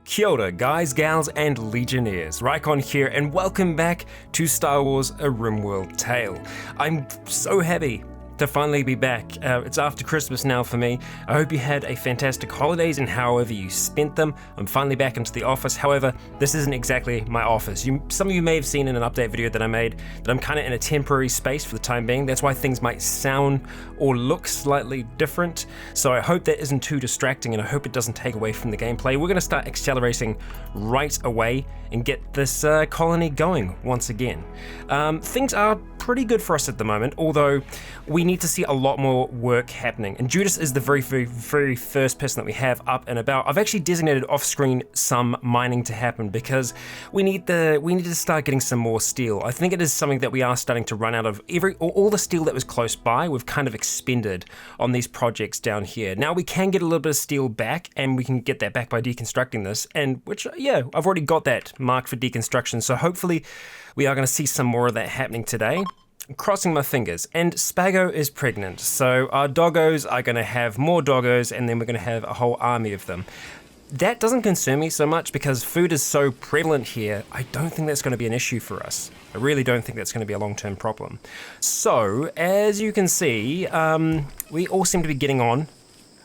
Kia ora, guys, gals, and legionnaires. Rycon here, and welcome back to Star Wars: A RimWorld Tale. I'm so happy to finally be back. It's after Christmas now for me. I hope you had a fantastic holidays and however you spent them. I'm finally back into the office. However, this isn't exactly my office. Some of you may have seen in an update video that I made that I'm kind of in a temporary space for the time being. That's why things might sound or look slightly different. So I hope that isn't too distracting, and I hope it doesn't take away from the gameplay. We're going to start accelerating right away and get this colony going once again. Things are pretty good for us at the moment, although we need to see a lot more work happening. And Judas is the very first person that we have up and about. I've actually designated off screen some mining to happen because we need to start getting some more steel. I think it is something that we are starting to run out of. All the steel that was close by, we've kind of expended on these projects down here. Now we can get a little bit of steel back, and we can get that back by deconstructing this, and which, yeah, I've already got that marked for deconstruction, so hopefully we are going to see some more of that happening today. I'm crossing my fingers. And Spago is pregnant, so our doggos are going to have more doggos, and then we're going to have a whole army of them. That doesn't concern me so much because food is so prevalent here. I don't think that's going to be an issue for us. I really don't think that's going to be a long-term problem. So, as you can see, we all seem to be getting on.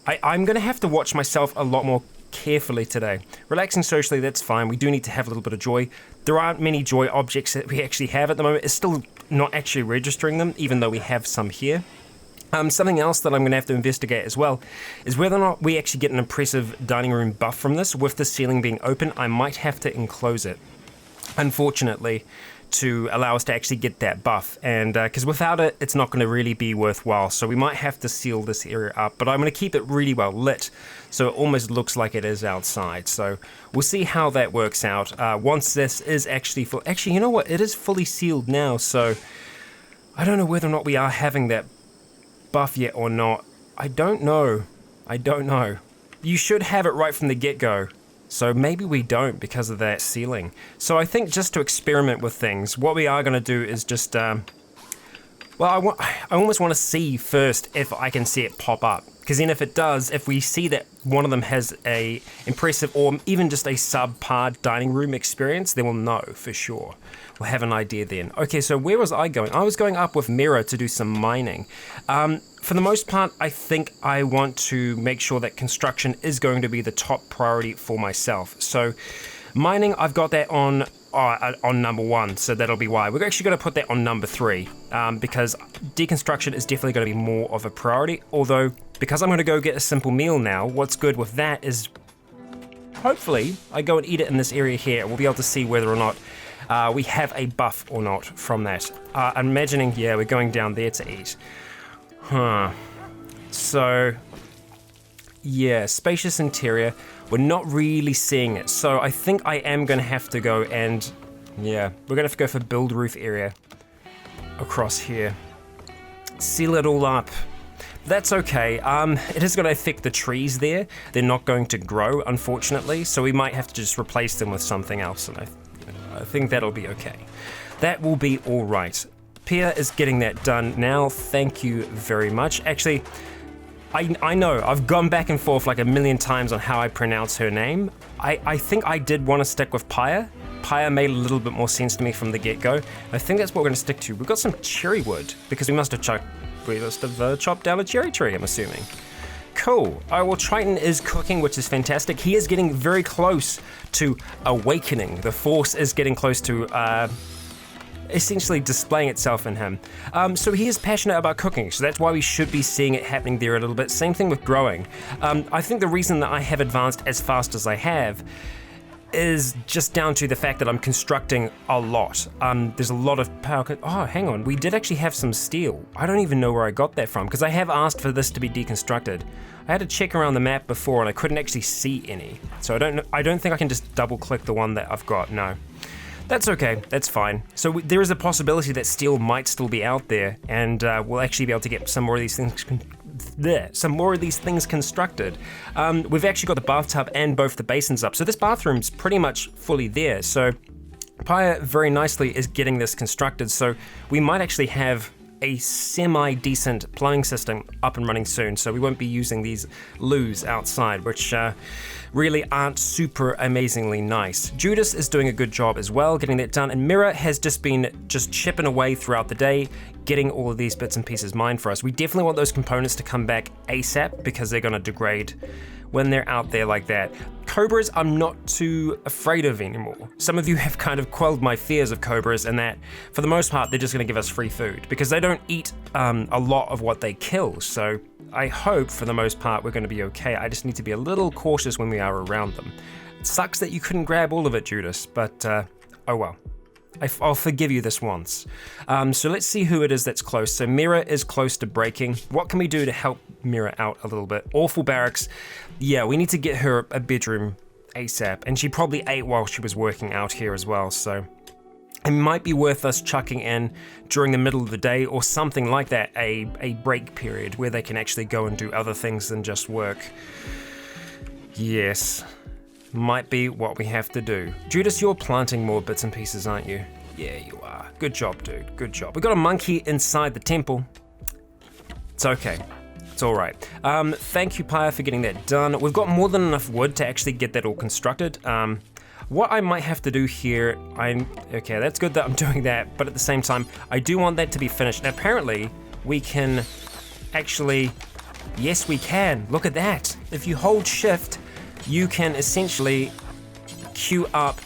I'm going to have to watch myself a lot more carefully today. Relaxing socially, that's fine. We do need to have a little bit of joy. There aren't many joy objects that we actually have at the moment. It's still not actually registering them, even though we have some here. Something else that I'm going to have to investigate as well is whether or not we actually get an impressive dining room buff from this. With the ceiling being open, I might have to enclose it, unfortunately, to allow us to actually get that buff, and because without it, it's not going to really be worthwhile. So we might have to seal this area up, but I'm going to keep it really well lit so it almost looks like it is outside. So we'll see how that works out once this is actually full. Actually, you know what? It is fully sealed now, so I don't know whether or not we are having that buff yet or not. I don't know. You should have it right from the get-go. So maybe we don't because of that ceiling. So I think just to experiment with things, what we are going to do is just, I almost want to see first if I can see it pop up. Because then if it does, if we see that one of them has a impressive or even just a subpar dining room experience, then we'll know for sure. We'll have an idea then. Okay, so where was I going? I was going up with Mira to do some mining. For the most part, I think I want to make sure that construction is going to be the top priority for myself. So mining, I've got that on number 1, so that'll be why. We're actually going to put that on number 3 because deconstruction is definitely going to be more of a priority. Although, because I'm going to go get a simple meal now, what's good with that is hopefully I go and eat it in this area here. We'll be able to see whether or not we have a buff or not from that. I'm imagining, yeah, we're going down there to eat. So, yeah, spacious interior. We're not really seeing it. So I think I am going to have to go and, yeah, we're going to have to go for build roof area across here. Seal it all up. That's okay. It is going to affect the trees there. They're not going to grow, unfortunately. So we might have to just replace them with something else. And I think that'll be okay. That will be all right. Pia is getting that done now. Thank you very much. Actually, I know I've gone back and forth like a million times on how I pronounce her name. I think I did want to stick with Pia. Pia made a little bit more sense to me from the get-go. I think that's what we're going to stick to. We've got some cherry wood because we must have chopped down a cherry tree, I'm assuming. Cool. Well, Triton is cooking, which is fantastic. He is getting very close to awakening. The Force is getting close to essentially displaying itself in him. So he is passionate about cooking, so that's why we should be seeing it happening there a little bit. Same thing with growing. I think the reason that I have advanced as fast as I have is just down to the fact that I'm constructing a lot. There's a lot of power. Oh, hang on. We did actually have some steel. I don't even know where I got that from because I have asked for this to be deconstructed. I had to check around the map before and I couldn't actually see any. So I don't think I can just double click the one that I've got. No. That's okay, that's fine. So there is a possibility that steel might still be out there, and we'll actually be able to get some more of these things constructed. We've actually got the bathtub and both the basins up, so this bathroom's pretty much fully there. So Pia very nicely is getting this constructed, so we might actually have a semi-decent plumbing system up and running soon, so we won't be using these loos outside, which really aren't super amazingly nice. Judas is doing a good job as well, getting that done, and Mira has just been chipping away throughout the day, getting all of these bits and pieces mined for us. We definitely want those components to come back ASAP because they're going to degrade when they're out there like that. Cobras I'm not too afraid of anymore. Some of you have kind of quelled my fears of cobras, and that for the most part they're just going to give us free food because they don't eat a lot of what they kill. So I hope for the most part we're going to be okay. I just need to be a little cautious when we are around them. It sucks that you couldn't grab all of it, Judas, but oh well. I'll forgive you this once. So let's see who it is that's close. So Mira is close to breaking. What can we do to help Mira out a little bit? Awful barracks. Yeah, we need to get her a bedroom ASAP. And she probably ate while she was working out here as well. So it might be worth us chucking in during the middle of the day or something like that, a break period where they can actually go and do other things than just work. Yes. Might be what we have to do. Judas, you're planting more bits and pieces, aren't you? Yeah, you are. Good job, dude. Good job. We got a monkey inside the temple. It's okay. It's all right. Thank you, Pyre, for getting that done. We've got more than enough wood to actually get that all constructed. What I might have to do here, okay, that's good that I'm doing that, but at the same time, I do want that to be finished. Now, apparently, we can actually, yes, we can. Look at that. If you hold shift, you can essentially queue up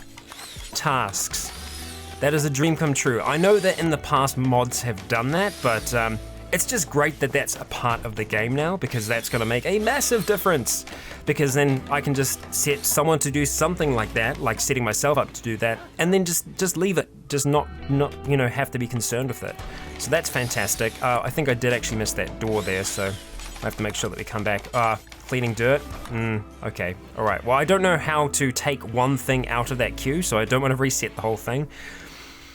tasks. That is a dream come true. I know that in the past mods have done that, but it's just great that that's a part of the game now, because that's going to make a massive difference. Because then I can just set someone to do something like that, like setting myself up to do that, and then just leave it, just not have to be concerned with it. So that's fantastic. I think I did actually miss that door there, so I have to make sure that we come back. Cleaning dirt? Okay, all right. Well, I don't know how to take one thing out of that queue, so I don't want to reset the whole thing.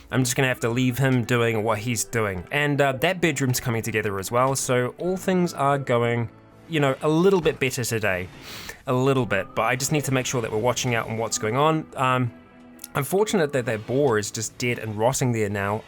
I'm just gonna have to leave him doing what he's doing. And that bedroom's coming together as well, so all things are going, a little bit better today. A little bit, but I just need to make sure that we're watching out on what's going on. Unfortunate that boar is just dead and rotting there now.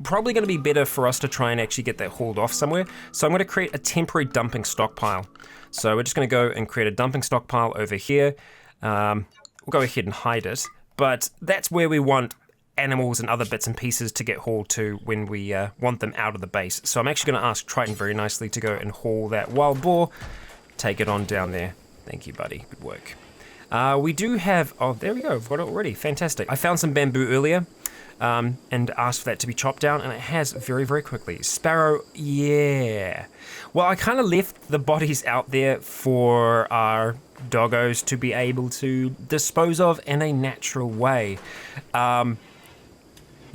Probably going to be better for us to try and actually get that hauled off somewhere. So I'm going to create a temporary dumping stockpile. So we're just going to go and create a dumping stockpile over here. We'll go ahead and hide it, but that's where we want animals and other bits and pieces to get hauled to when we want them out of the base. So I'm actually going to ask Triton very nicely to go and haul that wild boar. Take it on down there. Thank you, buddy. Good work. We do have, oh, there we go. I've got it already. Fantastic. I found some bamboo earlier. And asked for that to be chopped down, and it has very, very quickly. Sparrow, yeah. Well, I kind of left the bodies out there for our doggos to be able to dispose of in a natural way.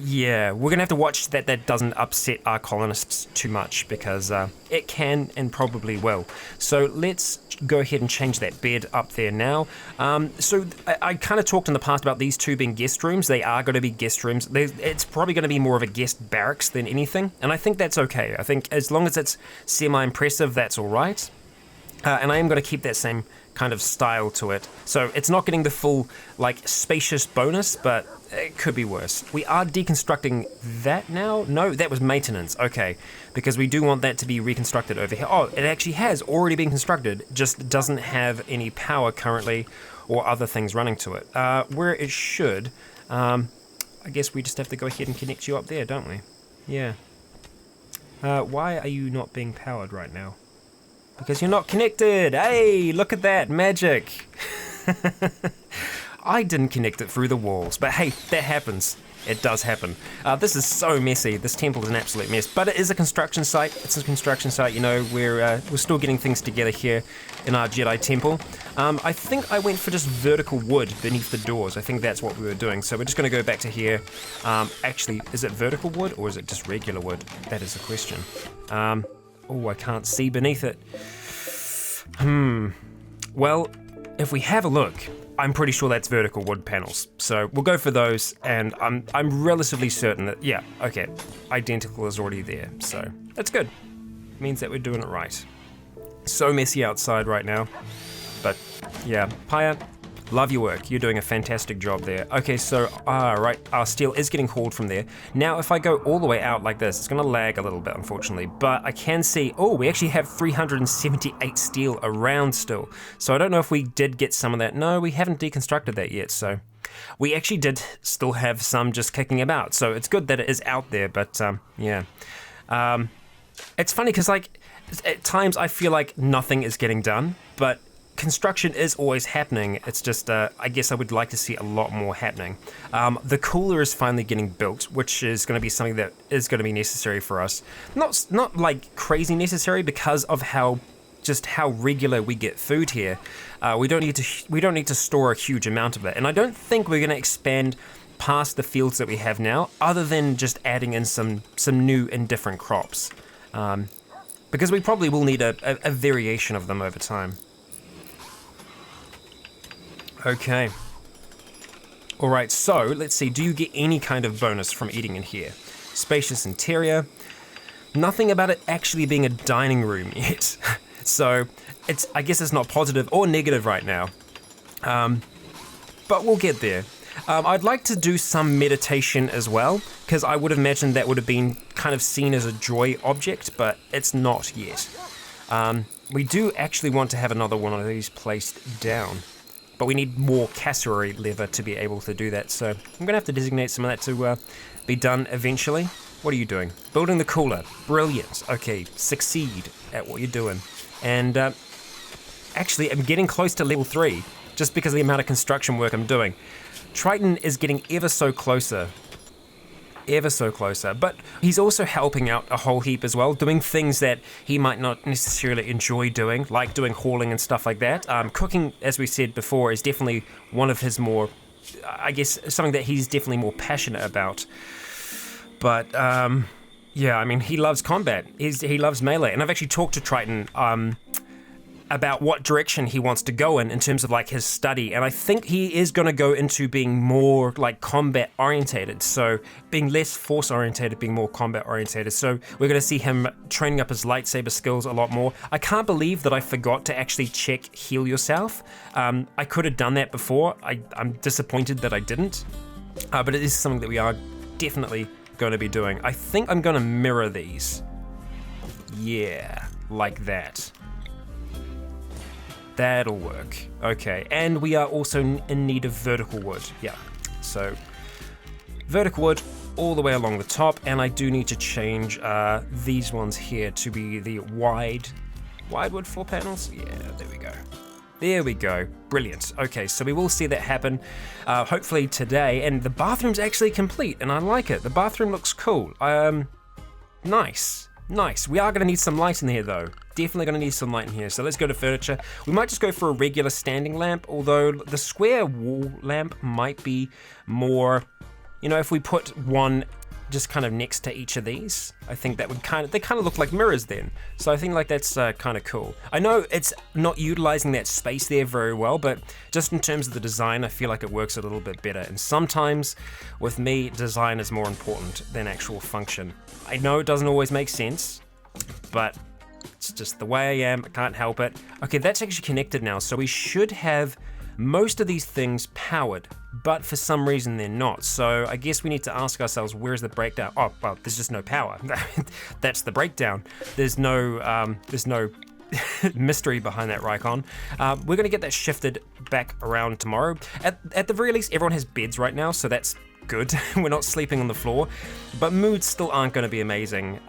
Yeah, we're gonna have to watch that doesn't upset our colonists too much, because it can and probably will. So let's go ahead and change that bed up there now. So I kind of talked in the past about these two being guest rooms. They are going to be guest rooms. It's probably going to be more of a guest barracks than anything, and I think that's okay. I think as long as it's semi-impressive, that's all right. And I am going to keep that same kind of style to it. So it's not getting the full, spacious bonus, but it could be worse. We are deconstructing that now. No, that was maintenance. Okay, because we do want that to be reconstructed over here. Oh, it actually has already been constructed, just doesn't have any power currently or other things running to it. Where it should, I guess we just have to go ahead and connect you up there, don't we? Yeah. Why are you not being powered right now? Because you're not connected. Hey, look at that magic. I didn't connect it through the walls, but hey, that happens. It does happen. This is so messy. This temple is an absolute mess, but it is a construction site. It's a construction site, we're still getting things together here in our Jedi temple. I think I went for just vertical wood beneath the doors. I think that's what we were doing. So we're just gonna go back to here. Actually, is it vertical wood or is it just regular wood? That is the question. Oh, I can't see beneath it. Well, if we have a look, I'm pretty sure that's vertical wood panels. So we'll go for those, and I'm relatively certain that, yeah, okay, identical is already there. So that's good. Means that we're doing it right. So messy outside right now. But yeah, Pyre, Love your work. You're doing a fantastic job there. Okay, so, right, our steel is getting hauled from there. Now, if I go all the way out like this, it's gonna lag a little bit, unfortunately, but I can see, oh, we actually have 378 steel around still. So I don't know if we did get some of that. No, we haven't deconstructed that yet, so we actually did still have some just kicking about. So it's good that it is out there, but yeah. It's funny because, like, at times I feel like nothing is getting done, but construction is always happening. It's just, I guess I would like to see a lot more happening. The cooler is finally getting built, which is going to be something that is going to be necessary for us. Not like crazy necessary because of how regular we get food here. We don't need to store a huge amount of it, and I don't think we're going to expand past the fields that we have now, other than just adding in some new and different crops, because we probably will need a variation of them over time. Okay. All right, so let's see. Do you get any kind of bonus from eating in here? Spacious interior. Nothing about it actually being a dining room yet. So I guess it's not positive or negative right now. But we'll get there. I'd like to do some meditation as well, because I would have imagined that would have been kind of seen as a joy object, but it's not yet. We do actually want to have another one of these placed down, but we need more cassowary leather to be able to do that, so I'm going to have to designate some of that to be done eventually. What are you doing? Building the cooler. Brilliant. Okay, succeed at what you're doing. And actually, I'm getting close to level 3, just because of the amount of construction work I'm doing. Triton is getting ever so closer, but he's also helping out a whole heap as well, doing things that he might not necessarily enjoy doing, like doing hauling and stuff like that. Cooking, as we said before, is definitely one of his more, I guess, something that he's definitely more passionate about. But yeah, I mean, he loves combat. He loves melee, and I've actually talked to Triton about what direction he wants to go in terms of like his study, and I think he is going to go into being more like combat orientated, so being less force orientated, being more combat orientated. So we're going to see him training up his lightsaber skills a lot more. I can't believe that I forgot to actually check heal yourself. I could have done that before. I'm disappointed that I didn't, but it is something that we are definitely going to be doing. I think I'm going to mirror these. Yeah, like that. That'll work. Okay, and we are also in need of vertical wood. Yeah, so vertical wood all the way along the top, and I do need to change these ones here to be the wide wood floor panels. Yeah, there we go. There we go. Brilliant. Okay, so we will see that happen hopefully today, and the bathroom's actually complete, and I like it. The bathroom looks cool. Nice. We are going to need some light in here, though. Definitely going to need some light in here. So let's go to furniture. We might just go for a regular standing lamp, although the square wall lamp might be more, you know, if we put one just kind of next to each of these, I think that would they kind of look like mirrors then. So I think like that's kind of cool. I know it's not utilizing that space there very well, but just in terms of the design, I feel like it works a little bit better. And sometimes with me, design is more important than actual function. I know it doesn't always make sense, but it's just the way I am. I can't help it. Okay, that's actually connected now, so we should have most of these things powered, but for some reason they're not. So I guess we need to ask ourselves, where's the breakdown? Oh, well, there's just no power. That's the breakdown. There's no mystery behind that, Rikon. We're gonna get that shifted back around tomorrow. At the very least, everyone has beds right now, so that's good. We're not sleeping on the floor, but moods still aren't gonna be amazing.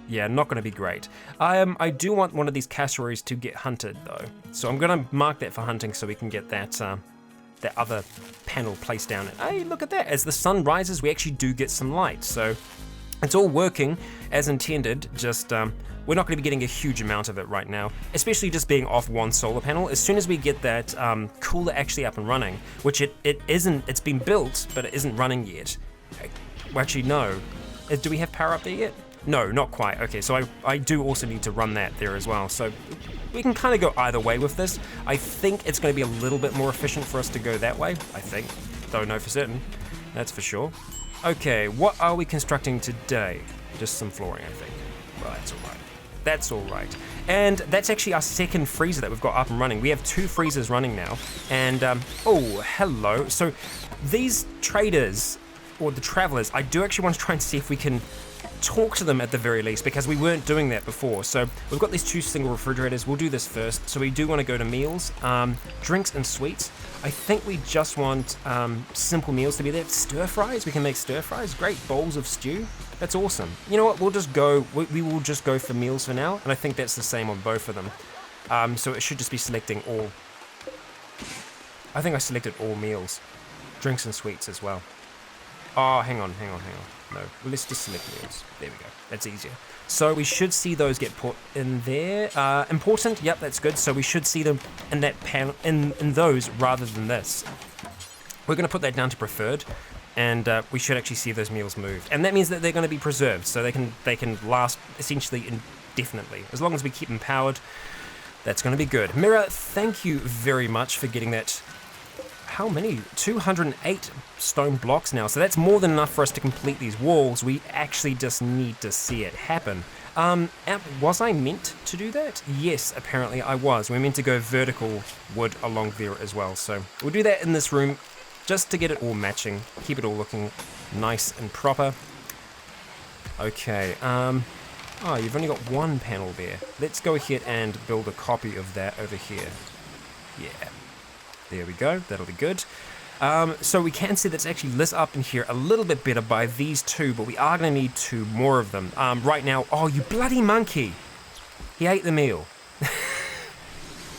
Yeah, not going to be great. I do want one of these cassowaries to get hunted, though. So I'm going to mark that for hunting so we can get that other panel placed down. Hey, look at that. As the sun rises, we actually do get some light. So it's all working as intended, just we're not going to be getting a huge amount of it right now, especially just being off one solar panel. As soon as we get that cooler actually up and running, which it isn't, it's been built, but it isn't running yet. Well, actually, no. Do we have power up there yet? No, not quite. Okay, so I do also need to run that there as well. So we can kind of go either way with this. I think it's going to be a little bit more efficient for us to go that way, I think. Don't know for certain, that's for sure. Okay, what are we constructing today? Just some flooring, I think. Well, that's all right. That's all right. And that's actually our second freezer that we've got up and running. We have 2 freezers running now. And, oh, hello. So these traders, or the travelers, I do actually want to try and see if we can talk to them at the very least, because we weren't doing that before. So we've got these 2 single refrigerators. We'll do this first. So we do want to go to meals, drinks and sweets. I think we just want simple meals to be there. Stir fries, we can make stir fries. Great, bowls of stew. That's awesome. You know what, we'll just go, we will just go for meals for now, and I think that's the same on both of them. So it should just be selecting all. I think I selected all meals. Drinks and sweets as well. Oh, hang on. No, let's just select meals. There we go. That's easier. So we should see those get put in there. Important. Yep, that's good. So we should see them in that panel, in those rather than this. We're going to put that down to preferred, and we should actually see those meals moved. And that means that they're going to be preserved, so they can last essentially indefinitely. As long as we keep them powered, that's going to be good. Mirror, thank you very much for getting that. How many? 208 stone blocks now. So that's more than enough for us to complete these walls. We actually just need to see it happen. Was I meant to do that? Yes, apparently I was. We're meant to go vertical wood along there as well. So we'll do that in this room just to get it all matching. Keep it all looking nice and proper. Okay. Oh, you've only got 1 panel there. Let's go ahead and build a copy of that over here. Yeah. There we go, that'll be good. So we can see that's actually lit up in here a little bit better by these 2, but we are going to need 2 more of them. Right now, oh, you bloody monkey! He ate the meal.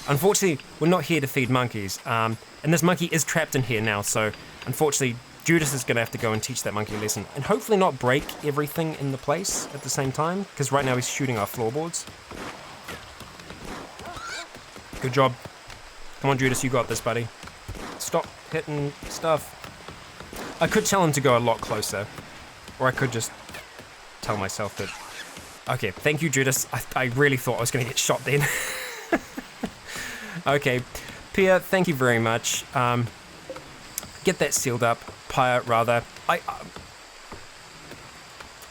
Unfortunately, we're not here to feed monkeys. And this monkey is trapped in here now, so unfortunately, Judas is going to have to go and teach that monkey a lesson. And hopefully not break everything in the place at the same time, because right now he's shooting our floorboards. Good job. Come on, Judas, you got this, buddy. Stop hitting stuff. I could tell him to go a lot closer, or I could just tell myself that... Okay, thank you, Judas. I really thought I was going to get shot then. Okay, Pia, thank you very much. Get that sealed up. Pia, rather.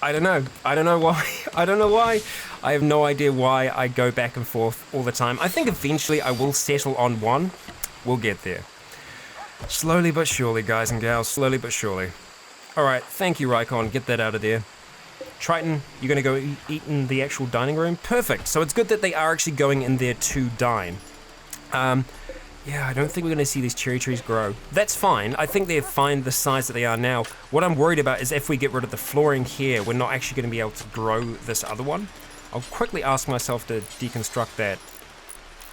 I don't know. I don't know why. I don't know why. I have no idea why I go back and forth all the time. I think eventually I will settle on 1. We'll get there. Slowly but surely, guys and gals. Slowly but surely. Alright, thank you, Rycon. Get that out of there. Triton, you're going to go eat in the actual dining room? Perfect. So it's good that they are actually going in there to dine. Yeah, I don't think we're going to see these cherry trees grow. That's fine. I think they're fine the size that they are now. What I'm worried about is if we get rid of the flooring here, we're not actually going to be able to grow this other one. I'll quickly ask myself to deconstruct that.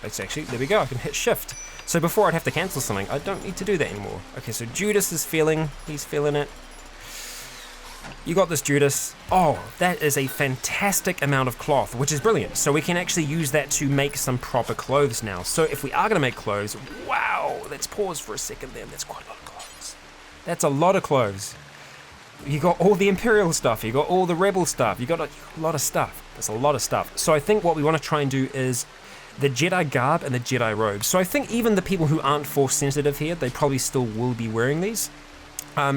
It's actually, there we go, I can hit shift. So before I'd have to cancel something, I don't need to do that anymore. Okay, so Judas is he's feeling it. You got this, Judas. Oh, that is a fantastic amount of cloth, which is brilliant. So we can actually use that to make some proper clothes now. So if we are going to make clothes, wow, let's pause for a second there. That's quite a lot of clothes. That's a lot of clothes. You got all the Imperial stuff, you got all the Rebel stuff, you got a lot of stuff. That's a lot of stuff. So I think what we want to try and do is the Jedi garb and the Jedi robes. So I think even the people who aren't Force sensitive here, they probably still will be wearing these.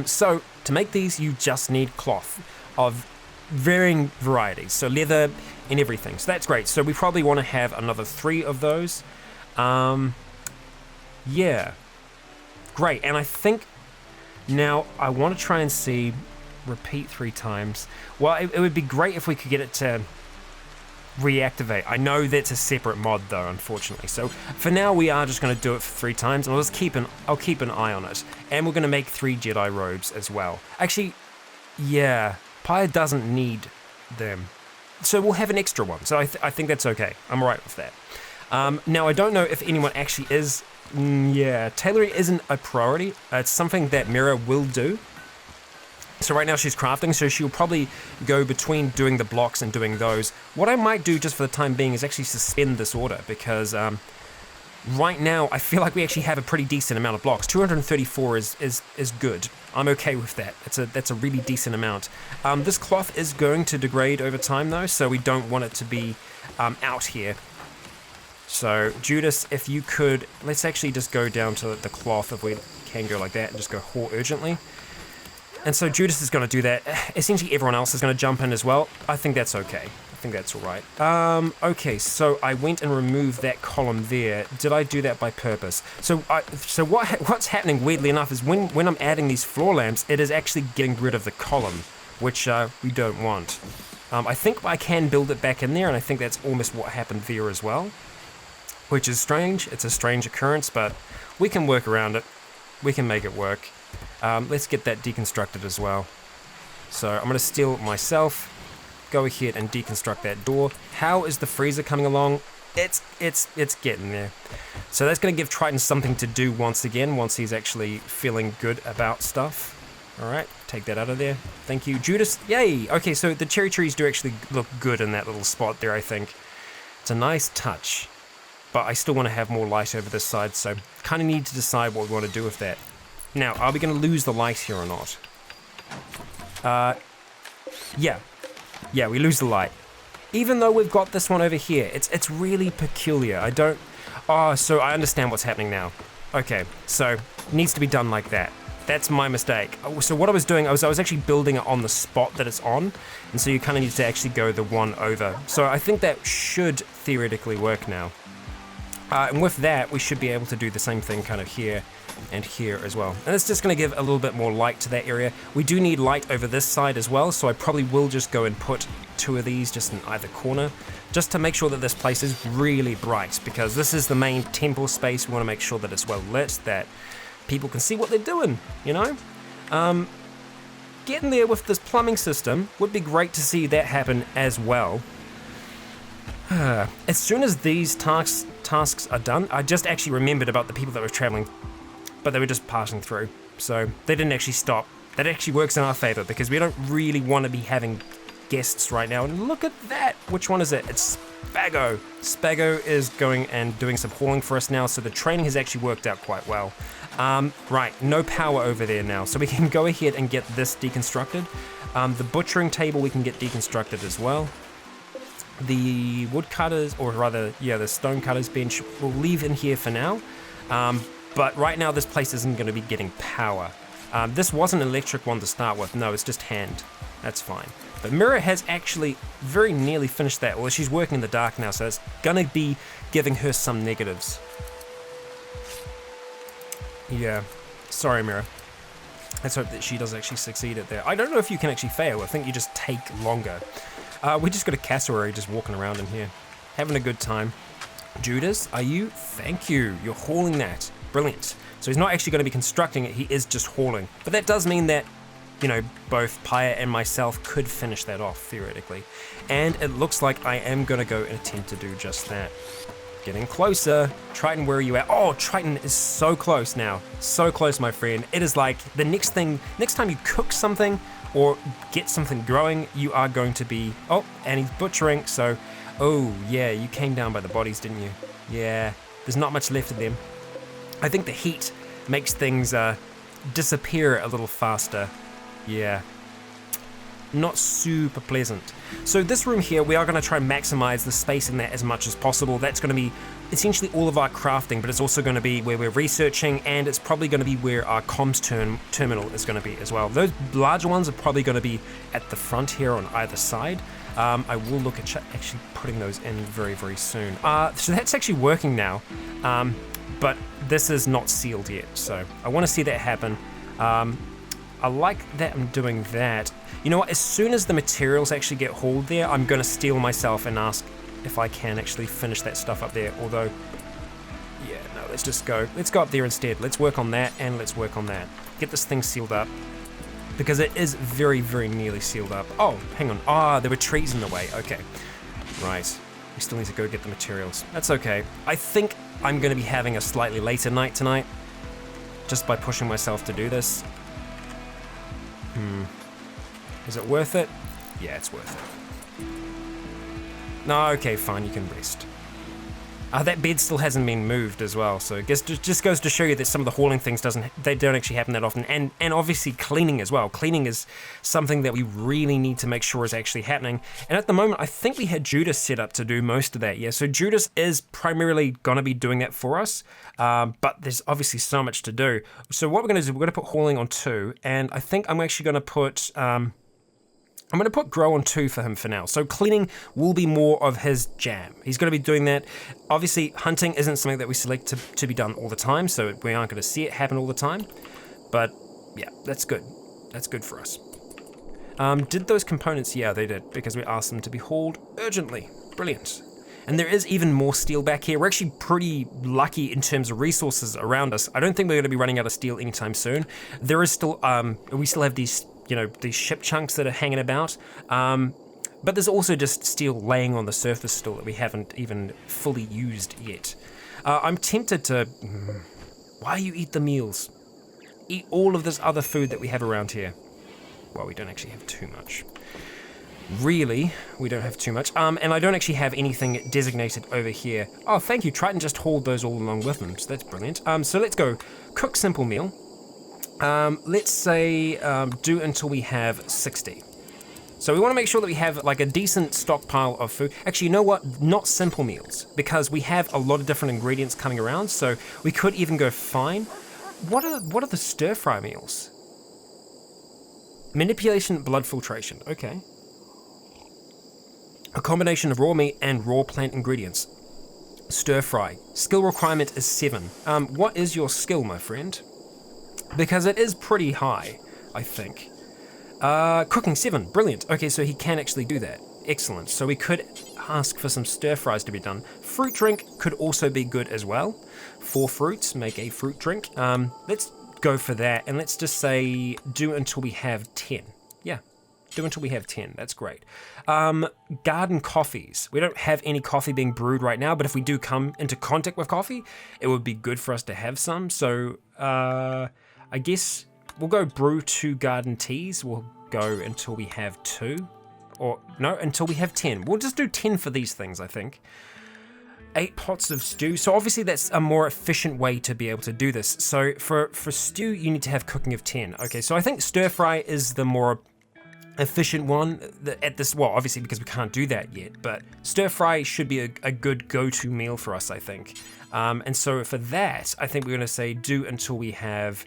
So to make these, you just need cloth of varying varieties. So leather and everything. So that's great. So we probably want to have another 3 of those. Yeah. Great. And I think now I want to try and see repeat 3 times. Well, it would be great if we could get it to reactivate. I know that's a separate mod though, unfortunately. So for now we are just going to do it for 3 times, and I'll keep an eye on it. And we're going to make 3 Jedi robes as well. Actually, yeah, Pyre doesn't need them, so we'll have an extra one. So I think that's okay. I'm alright with that. Now I don't know if anyone actually is. Yeah, tailoring isn't a priority. It's something that Mira will do. So right now she's crafting, so she'll probably go between doing the blocks and doing those. What I might do just for the time being is actually suspend this order, because right now I feel like we actually have a pretty decent amount of blocks. 234 is good. I'm okay with that. That's a really decent amount. This cloth is going to degrade over time though, so we don't want it to be out here. So Judas, if you could, let's actually just go down to the cloth if we can go like that and just go haul urgently. And so Judas is going to do that. Essentially everyone else is going to jump in as well. I think that's okay. I think that's all right. Okay, so I went and removed that column there. Did I do that by purpose? So what's happening, weirdly enough, is when I'm adding these floor lamps, it is actually getting rid of the column, which we don't want. I think I can build it back in there, and I think that's almost what happened there as well, which is strange. It's a strange occurrence, but we can work around it. We can make it work. Let's get that deconstructed as well. So I'm going to steal it myself, go ahead and deconstruct that door. How is the freezer coming along? It's getting there. So that's going to give Triton something to do once again, once he's actually feeling good about stuff. All right, take that out of there. Thank you. Judas, yay! Okay, so the cherry trees do actually look good in that little spot there, I think. It's a nice touch, but I still want to have more light over this side, so kind of need to decide what we want to do with that. Now, are we going to lose the light here or not? Yeah, we lose the light. Even though we've got this one over here, it's really peculiar. So I understand what's happening now. Okay, so it needs to be done like that. That's my mistake. So what I was doing, I was actually building it on the spot that it's on, and so you kind of need to actually go the one over. So I think that should theoretically work now. And with that, we should be able to do the same thing kind of here and here as well. And it's just going to give a little bit more light to that area. We do need light over this side as well, so I probably will just go and put 2 of these just in either corner, just to make sure that this place is really bright, because this is the main temple space. We want to make sure that it's well lit, that people can see what they're doing, you know? Getting there with this plumbing system would be great to see that happen as well. As soon as these tasks are done, I just actually remembered about the people that were traveling, but they were just passing through, so they didn't actually stop. That actually works in our favor, because we don't really want to be having guests right now. And look at that! Which one is it? It's Spago. Spago is going and doing some hauling for us now, so the training has actually worked out quite well. Right, no power over there now, so we can go ahead and get this deconstructed. The butchering table we can get deconstructed as well. The woodcutters, or rather, yeah, the stonecutters bench, we'll leave in here for now. But right now this place isn't going to be getting power. This wasn't an electric one to start with. No, it's just hand. That's fine. But Mira has actually very nearly finished that. Well, she's working in the dark now, so it's going to be giving her some negatives. Yeah. Sorry, Mira. Let's hope that she does actually succeed at that. I don't know if you can actually fail. I think you just take longer. We just got a cassowary just walking around in here, having a good time. Judas, are you? Thank you. You're hauling that. Brilliant. So he's not actually going to be constructing it. He is just hauling. But that does mean that, you know, both Paya and myself could finish that off, theoretically. And it looks like I am going to go and attempt to do just that. Getting closer. Triton, where are you at? Oh, Triton is so close now. So close, my friend. It is like the next time you cook something or get something growing, you are going to be... Oh, and he's butchering, so... Oh, yeah, you came down by the bodies, didn't you? Yeah, there's not much left of them. I think the heat makes things disappear a little faster. Yeah. Not super pleasant. So this room here, we are going to try and maximize the space in that as much as possible. That's going to be essentially all of our crafting, but it's also going to be where we're researching, and it's probably going to be where our comms terminal is going to be as well. Those larger ones are probably going to be at the front here on either side. I will look at actually putting those in very, very soon. So that's actually working now, but this is not sealed yet, so I want to see that happen. I like that I'm doing that. You know what, as soon as the materials actually get hauled there, I'm going to steel myself and ask if I can actually finish that stuff up there, although, yeah, no, let's go up there instead. Let's work on that, and let's work on that. Get this thing sealed up, because it is very, very nearly sealed up. Oh, hang on, there were trees in the way, okay. Right, we still need to go get the materials. That's okay. I think I'm going to be having a slightly later night tonight, just by pushing myself to do this. Is it worth it? Yeah, it's worth it. No, okay, fine, you can rest. That bed still hasn't been moved as well, so I guess it just goes to show you that some of the hauling things don't actually happen that often, and obviously cleaning as well. Cleaning is something that we really need to make sure is actually happening, and at the moment I think we had Judas set up to do most of that, yeah, so Judas is primarily going to be doing that for us, but there's obviously so much to do. So what we're going to do, we're going to put hauling on 2, and I think I'm actually going to put... I'm going to put grow on 2 for him for now. So cleaning will be more of his jam. He's going to be doing that. Obviously, hunting isn't something that we select to be done all the time, so we aren't going to see it happen all the time. But yeah, that's good. That's good for us. Did those components? Yeah, they did, because we asked them to be hauled urgently. Brilliant. And there is even more steel back here. We're actually pretty lucky in terms of resources around us. I don't think we're going to be running out of steel anytime soon. There is still, we still have these, these ship chunks that are hanging about. But there's also just steel laying on the surface still that we haven't even fully used yet. I'm tempted to, why you eat the meals? Eat all of this other food that we have around here. Well, we don't actually have too much. Really, we don't have too much. And I don't actually have anything designated over here. Oh, thank you. Triton just hauled those all along with them, so that's brilliant. So let's go cook simple meal. Let's say do until we have 60. So we want to make sure that we have like a decent stockpile of food. Actually, you know what? Not simple meals, because we have a lot of different ingredients coming around, so we could even go fine. What are the stir-fry meals? Manipulation, blood filtration. Okay. A combination of raw meat and raw plant ingredients. Stir fry. Skill requirement is 7. What is your skill, my friend? Because it is pretty high, I think. Cooking 7. Brilliant. Okay, so he can actually do that. Excellent. So we could ask for some stir fries to be done. Fruit drink could also be good as well. 4 fruits, make a fruit drink. Let's go for that, and let's just say do until we have 10. Yeah. Do until we have 10. That's great. Garden coffees. We don't have any coffee being brewed right now, but if we do come into contact with coffee, it would be good for us to have some. So I guess we'll go brew 2 garden teas. We'll go until we have 2. Or no, until we have 10. We'll just do 10 for these things, I think. 8 pots of stew. So obviously that's a more efficient way to be able to do this. So for stew, you need to have cooking of 10. Okay, so I think stir fry is the more efficient one at this, well, obviously because we can't do that yet, but stir fry should be a good go-to meal for us, I think. And so for that, I think we're going to say do until we have,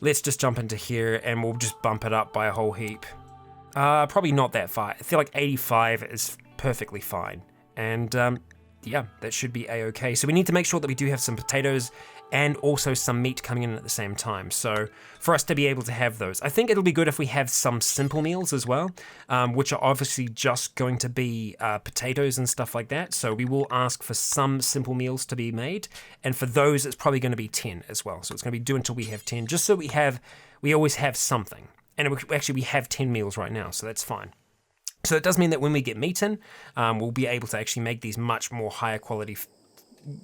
let's just jump into here and we'll just bump it up by a whole heap. Probably not that far. I feel like 85 is perfectly fine. And yeah, that should be a-okay. So we need to make sure that we do have some potatoes and also some meat coming in at the same time. So for us to be able to have those, I think it'll be good if we have some simple meals as well, which are obviously just going to be potatoes and stuff like that. So we will ask for some simple meals to be made. And for those, it's probably going to be 10 as well. So it's going to be do until we have 10, just so we always have something. And we have 10 meals right now, so that's fine. So it does mean that when we get meat in, we'll be able to actually make these much more higher quality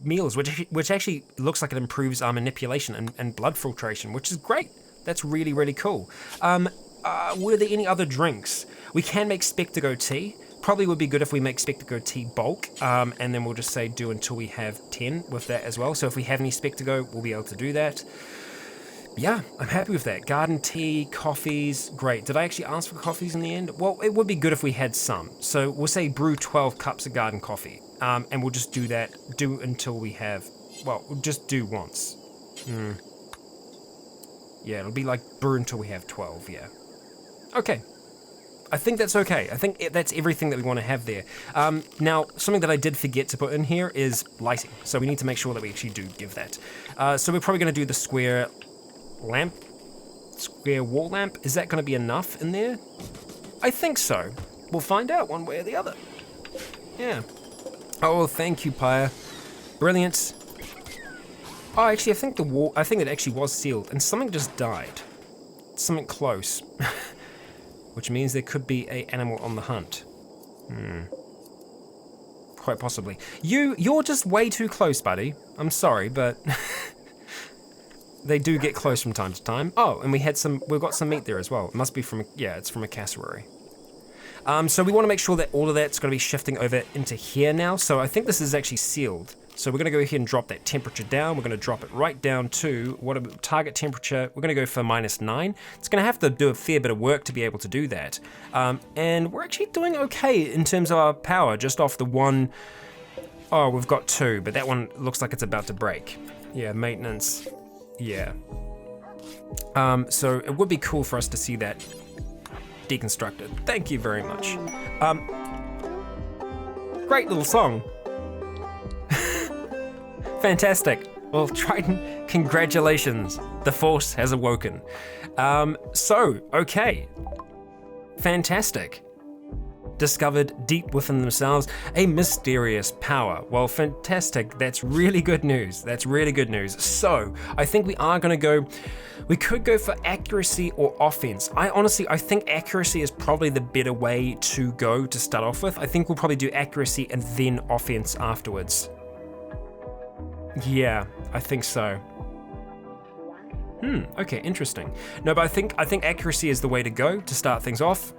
meals, which actually looks like it improves our manipulation and blood filtration, which is great. That's really, really cool. Were there any other drinks? We can make Spectago tea. Probably would be good if we make Spectago tea bulk, and then we'll just say do until we have 10 with that as well. So if we have any Spectago, we'll be able to do that. Yeah, I'm happy with that. Garden tea, coffees, great. Did I actually ask for coffees in the end? Well, it would be good if we had some. So we'll say brew 12 cups of garden coffee, and we'll just do that, do until we have, well, we'll just do once. Yeah, it'll be like brew until we have 12, yeah. Okay. I think that's okay. I think that's everything that we want to have there. Now, something that I did forget to put in here is lighting. So we need to make sure that we actually do give that. So we're probably going to do the square wall lamp. Is that going to be enough in there? I think so. We'll find out one way or the other. Yeah. Oh, thank you, Pyre. Brilliant. Oh, actually, I think it actually was sealed, and something just died. Something close. Which means there could be an animal on the hunt. Quite possibly. You're just way too close, buddy. I'm sorry, but they do get close from time to time. Oh, and we've got some meat there as well. It must be it's from a cassowary. So we want to make sure that all of that's going to be shifting over into here now. So I think this is actually sealed. So we're going to go ahead and drop that temperature down. We're going to drop it right down to what a target temperature. We're going to go for -9. It's going to have to do a fair bit of work to be able to do that. And we're actually doing okay in terms of our power, just off the one. Oh, we've got 2, but that one looks like it's about to break. Yeah, maintenance. Yeah. So it would be cool for us to see that deconstructed. Thank you very much. Great little song. Fantastic. Well, Triton, congratulations. The Force has awoken. Okay. Fantastic. Discovered deep within themselves a mysterious power. Well, fantastic. That's really good news. That's really good news. So, I think we are gonna go, we could go for accuracy or offense. I think accuracy is probably the better way to go to start off with. I think we'll probably do accuracy and then offense afterwards. Yeah, I think so. Okay, interesting. No, but I think accuracy is the way to go to start things off.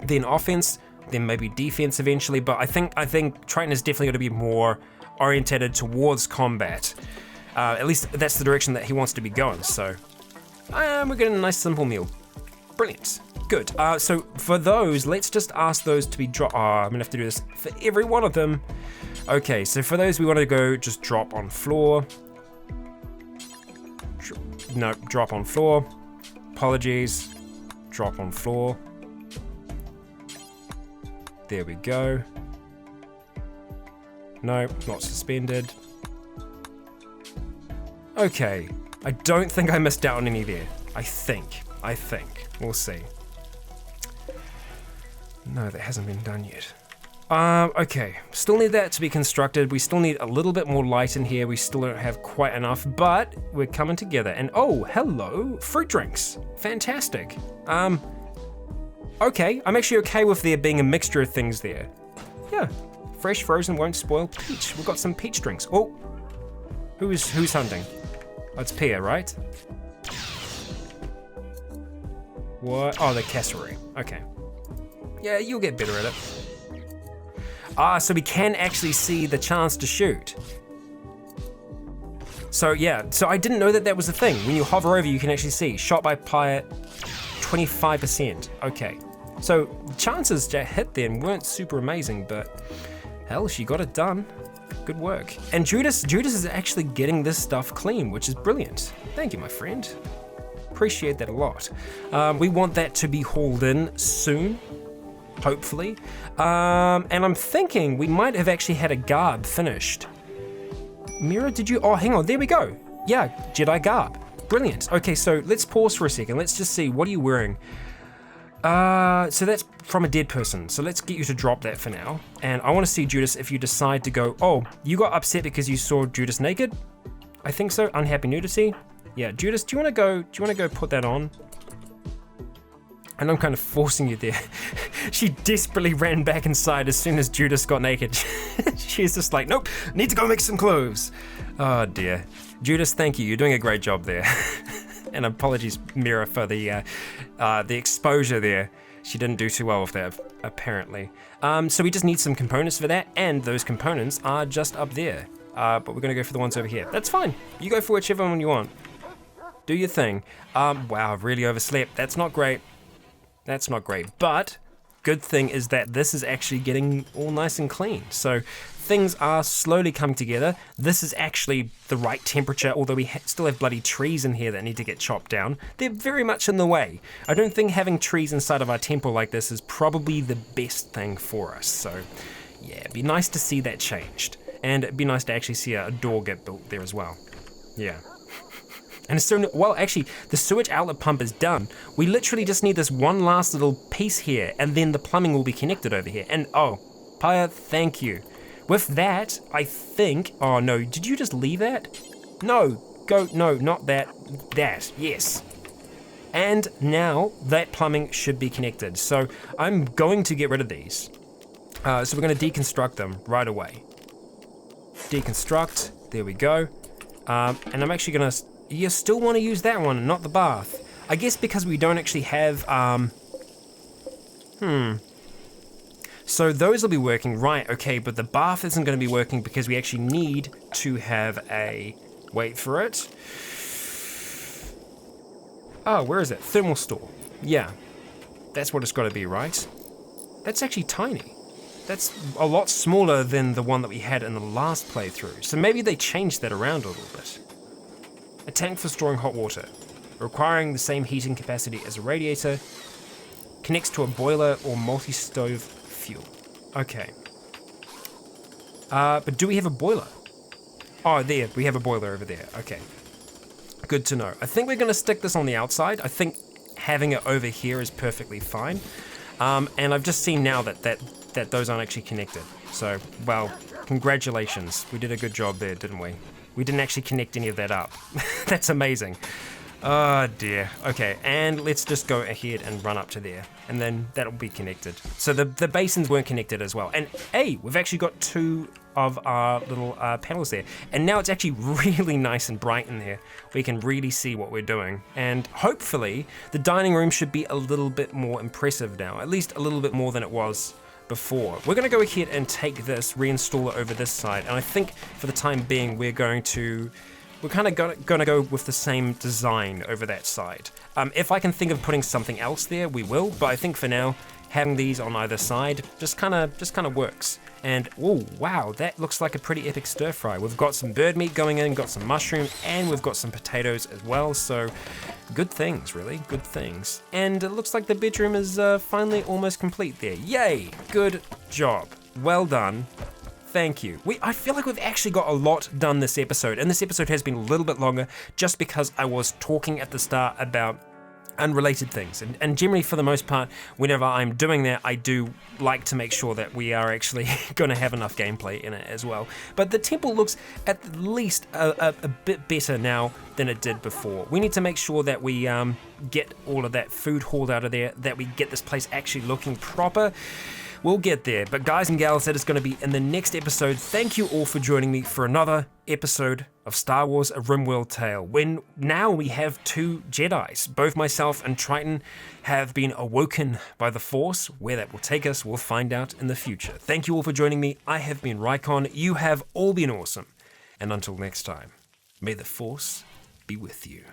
Then offense, then maybe defense eventually, but I think Triton is definitely going to be more orientated towards combat. At least that's the direction that he wants to be going, so we're getting a nice simple meal. Brilliant. Good. So for those, let's just ask those to be drop. I'm gonna have to do this for every one of them. Okay, so for those, we want to go just drop on floor. No, drop on floor. Apologies. Drop on floor. There we go. No, not suspended. Okay, I don't think I missed out on any there. I think. We'll see. No, that hasn't been done yet. Okay, still need that to be constructed. We still need a little bit more light in here. We still don't have quite enough, but we're coming together. And oh, hello, fruit drinks. Fantastic. Okay, I'm actually okay with there being a mixture of things there. Yeah, fresh, frozen, won't spoil. Peach, we've got some peach drinks. Oh, who's hunting? Oh, it's Pia, right? What? Oh, the cassowary. Okay. Yeah, you'll get better at it. So we can actually see the chance to shoot. So yeah, so I didn't know that was a thing. When you hover over, you can actually see shot by pilot, 25%. Okay, so chances to hit them weren't super amazing, but hell, she got it done. Good work. And Judas is actually getting this stuff clean, which is brilliant. Thank you, my friend. Appreciate that a lot. We want that to be hauled in soon, hopefully. And I'm thinking we might have actually had a garb finished. Mira, did you? Oh, hang on, there we go. Yeah, Jedi garb. Brilliant. Okay, so let's pause for a second. Let's just see, what are you wearing? So that's from a dead person. So let's get you to drop that for now. And I want to see, Judas, if you decide to go, oh, you got upset because you saw Judas naked? I think so, unhappy nudity. Yeah, Judas, do you want to go put that on? And I'm kind of forcing you there. She desperately ran back inside as soon as Judas got naked. She's just like, nope, need to go make some clothes. Oh dear. Judas, thank you. You're doing a great job there. And apologies, Mira, for the exposure there. She didn't do too well with that, apparently. So we just need some components for that, and those components are just up there. But we're gonna go for the ones over here. That's fine. You go for whichever one you want. Do your thing. Wow, I've really overslept. That's not great. That's not great, but good thing is that this is actually getting all nice and clean. So things are slowly coming together. This is actually the right temperature, although we still have bloody trees in here that need to get chopped down. They're very much in the way. I don't think having trees inside of our temple like this is probably the best thing for us. So yeah, it'd be nice to see that changed. And it'd be nice to actually see a door get built there as well. Yeah. And as soon, well, actually, the sewage outlet pump is done. We literally just need this one last little piece here, and then the plumbing will be connected over here. And oh, Paya, thank you. With that, I think, oh no, did you just leave that? No, no, not that, yes. And now that plumbing should be connected. So I'm going to get rid of these. So we're gonna deconstruct them right away. Deconstruct, there we go. And I'm actually gonna, you still want to use that one, not the bath. I guess because we don't actually have, So those will be working, right, okay, but the bath isn't going to be working because we actually need to have a, wait for it. Oh, where is it? Thermal store. Yeah, that's what it's got to be, right? That's actually tiny. That's a lot smaller than the one that we had in the last playthrough. So maybe they changed that around a little bit. A tank for storing hot water, requiring the same heating capacity as a radiator. Connects to a boiler or multi-stove fuel. Okay. But do we have a boiler? Oh, there, we have a boiler over there. Okay. Good to know. I think we're gonna stick this on the outside. I think having it over here is perfectly fine. And I've just seen now that those aren't actually connected. So, well, congratulations. We did a good job there, didn't we? We didn't actually connect any of that up. That's amazing. Oh dear. Okay, and let's just go ahead and run up to there, and then that'll be connected. So the basins weren't connected as well. And hey, we've actually got 2 of our little panels there, and now it's actually really nice and bright in there. We can really see what we're doing, and hopefully the dining room should be a little bit more impressive now, at least a little bit more than it was before. We're going to go ahead and take this, reinstall it over this side, and I think for the time being we're kind of going to go with the same design over that side. If I can think of putting something else there, we will, but I think for now, having these on either side just kind of works. And oh wow, that looks like a pretty epic stir fry. We've got some bird meat going in, got some mushrooms, and we've got some potatoes as well, so good things, really, good things. And it looks like the bedroom is finally almost complete there. Yay, good job, well done. Thank you. I feel like we've actually got a lot done this episode, and this episode has been a little bit longer just because I was talking at the start about unrelated things, and generally for the most part whenever I'm doing that I do like to make sure that we are actually going to have enough gameplay in it as well. But the temple looks at least a bit better now than it did before. We need to make sure that we get all of that food hauled out of there, that we get this place actually looking proper. We'll get there, but guys and gals, that is going to be in the next episode. Thank you all for joining me for another episode of Star Wars: A RimWorld Tale. When now we have 2 Jedis. Both myself and Triton have been awoken by the Force. Where that will take us, we'll find out in the future. Thank you all for joining me. I have been Rykon. You have all been awesome. And until next time, may the Force be with you.